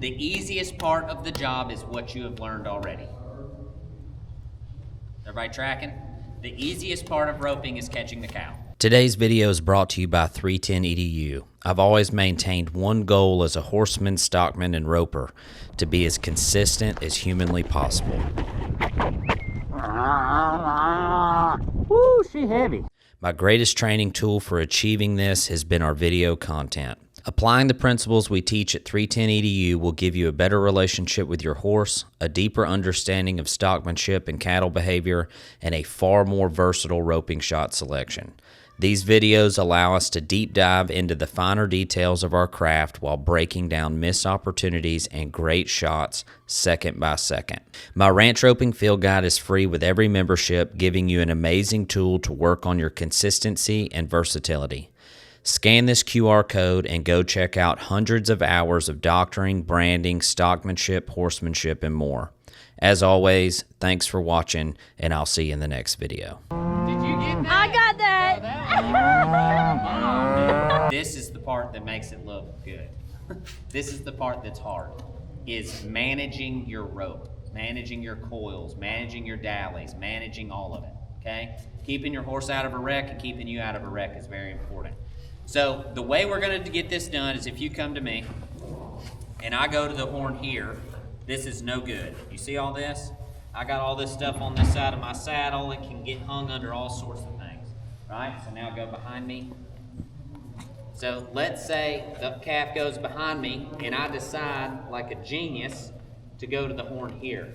The easiest part of the job is what you have learned already. Everybody tracking? The easiest part of roping is catching the cow. Today's video is brought to you by 310 EDU. I've always maintained one goal as a horseman, stockman, and roper: to be as consistent as humanly possible. Woo, she heavy. My greatest training tool for achieving this has been our video content. Applying the principles we teach at 310 EDU will give you a better relationship with your horse, a deeper understanding of stockmanship and cattle behavior, and a far more versatile roping shot selection. These videos allow us to deep dive into the finer details of our craft while breaking down missed opportunities and great shots second by second. My ranch roping field guide is free with every membership, giving you an amazing tool to work on your consistency and versatility. Scan this QR code and go check out hundreds of hours of doctoring, branding, stockmanship, horsemanship, and more. As always, thanks for watching, and I'll see you in the next video. Did you get that? I got that. This is the part that makes it look good. This is the part that's hard, is managing your rope, managing your coils, managing your dallies, managing all of it, okay? Keeping your horse out of a wreck and keeping you out of a wreck is very important. So the way we're going to get this done is if you come to me and I go to the horn here, this is no good. You see all this? I got all this stuff on this side of my saddle. It can get hung under all sorts of things, right? So now go behind me. So let's say the calf goes behind me and I decide, like a genius, to go to the horn here.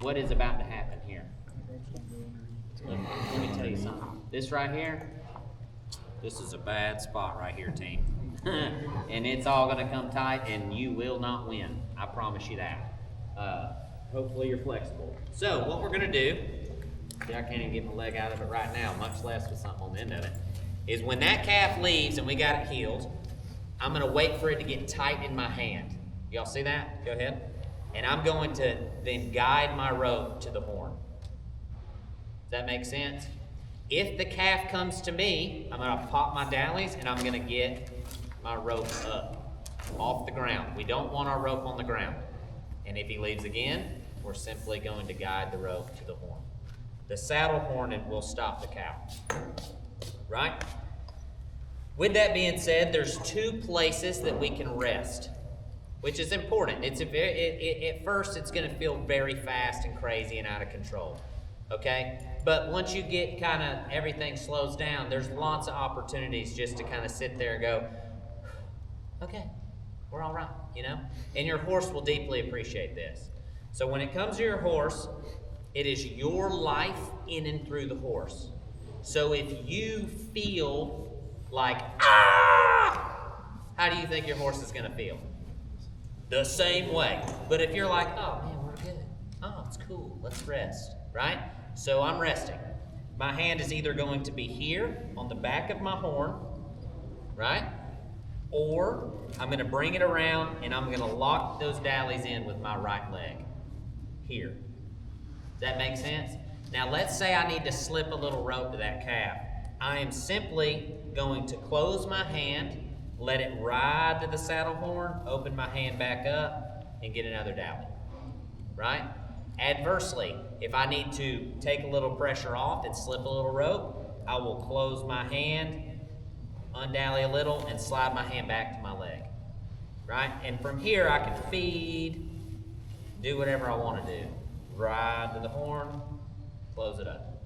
What is about to happen here? Let me tell you something. This right here, this is a bad spot right here, team. And it's all gonna come tight and you will not win. I promise you that. Hopefully you're flexible. So what we're gonna do, see, I can't even get my leg out of it right now, much less with something on the end of it, is when that calf leaves and we got it healed, I'm gonna wait for it to get tight in my hand. Y'all see that? Go ahead. And I'm going to then guide my rope to the horn. Does that make sense? If the calf comes to me, I'm gonna pop my dallies and I'm gonna get my rope up off the ground. We don't want our rope on the ground. And if he leaves again, we're simply going to guide the rope to the horn. The saddle horn will stop the cow, right? With that being said, there's two places that we can rest, which is important. At first, it's gonna feel very fast and crazy and out of control, okay? But once you get kind of, everything slows down, there's lots of opportunities just to kind of sit there and go, okay, we're all right, you know? And your horse will deeply appreciate this. So when it comes to your horse, it is your life in and through the horse. So if you feel like, how do you think your horse is gonna feel? The same way. But if you're like, oh man, we're good. Oh, it's cool, let's rest, right? So I'm resting. My hand is either going to be here on the back of my horn, right? Or I'm gonna bring it around and I'm gonna lock those dallies in with my right leg, here. Does that make sense? Now let's say I need to slip a little rope to that calf. I am simply going to close my hand, let it ride to the saddle horn, open my hand back up, and get another dally, right? Adversely, if I need to take a little pressure off and slip a little rope, I will close my hand, undally a little, and slide my hand back to my leg, right? And from here, I can feed, do whatever I want to do. Ride to the horn, close it up,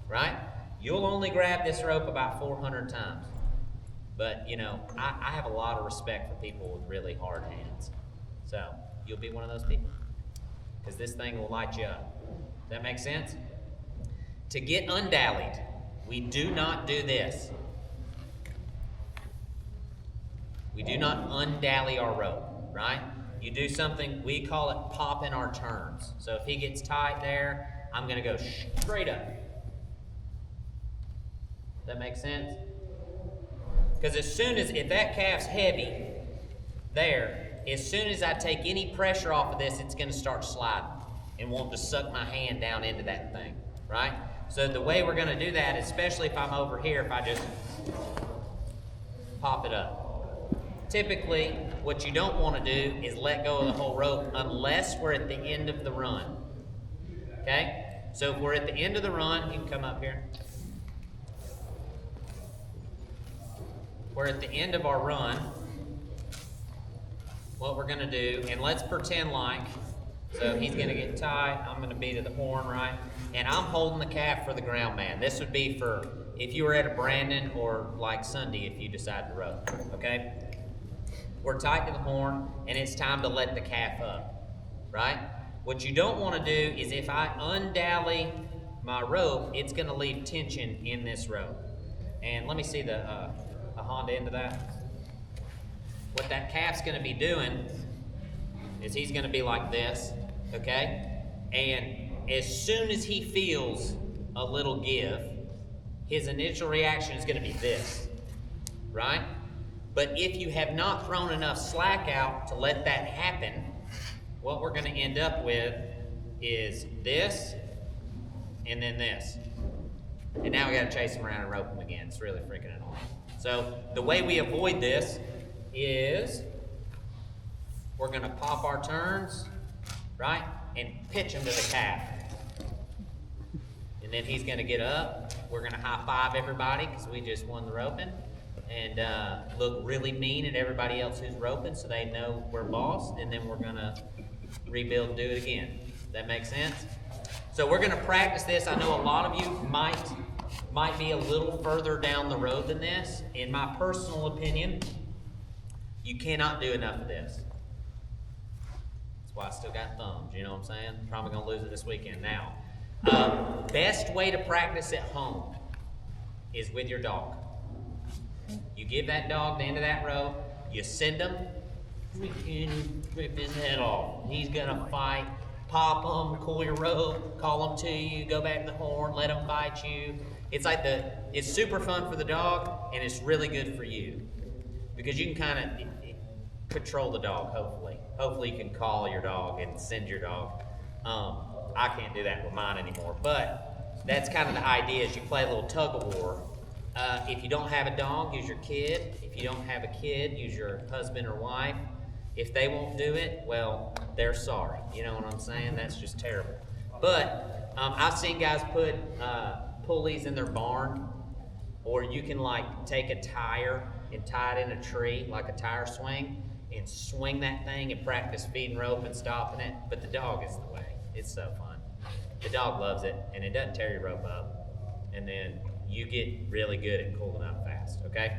right? You'll only grab this rope about 400 times. But, you know, I have a lot of respect for people with really hard hands. So, you'll be one of those people. Because this thing will light you up. Does that make sense? To get undallied, we do not do this. We do not undally our rope, right? You do something, we call it popping our turns. So if he gets tight there, I'm gonna go straight up. Does that make sense? Because if that calf's heavy there, as soon as I take any pressure off of this, it's gonna start sliding and want to suck my hand down into that thing, right? So the way we're gonna do that, especially if I'm over here, if I just pop it up. typically, what you don't want to do is let go of the whole rope unless we're at the end of the run. Okay? So if we're at the end of the run, you can come up here. We're at the end of our run. What we're gonna do, and let's pretend like, so he's gonna get tied, I'm gonna be to the horn, right? And I'm holding the calf for the ground man. This would be for if you were at a Brandon or like Sunday if you decide to rope, okay? We're tight to the horn and it's time to let the calf up, right? What you don't wanna do is if I undally my rope, it's gonna leave tension in this rope. And let me see the Honda into that. What that calf's gonna be doing is he's gonna be like this, okay? And as soon as he feels a little give, his initial reaction is gonna be this, right? But if you have not thrown enough slack out to let that happen, what we're gonna end up with is this, and then this. And now we gotta chase him around and rope him again. It's really freaking annoying. So the way we avoid this is we're gonna pop our turns, right? And pitch him to the calf. And then he's gonna get up. We're gonna high five everybody because we just won the roping. And look really mean at everybody else who's roping so they know we're boss. And then we're gonna rebuild and do it again. That makes sense? So we're gonna practice this. I know a lot of you might be a little further down the road than this. In my personal opinion, you cannot do enough of this. That's why I still got thumbs, you know what I'm saying? Probably gonna lose it this weekend now. Best way to practice at home is with your dog. You give that dog the end of that rope, you send him, rip his head off. He's gonna fight, pop him, cool your rope, call him to you, go back to the horn, let him fight you. It's like it's super fun for the dog and it's really good for you because you can kind of control the dog, hopefully. Hopefully you can call your dog and send your dog. I can't do that with mine anymore, but that's kind of the idea is you play a little tug of war. If you don't have a dog, use your kid. If you don't have a kid, use your husband or wife. If they won't do it, well, they're sorry. You know what I'm saying? That's just terrible. But I've seen guys put pulleys in their barn, or you can like take a tire and tie it in a tree, like a tire swing, and swing that thing and practice feeding rope and stopping it. But the dog is the way. It's so fun. The dog loves it, and it doesn't tear your rope up. And then you get really good at cooling up fast, okay?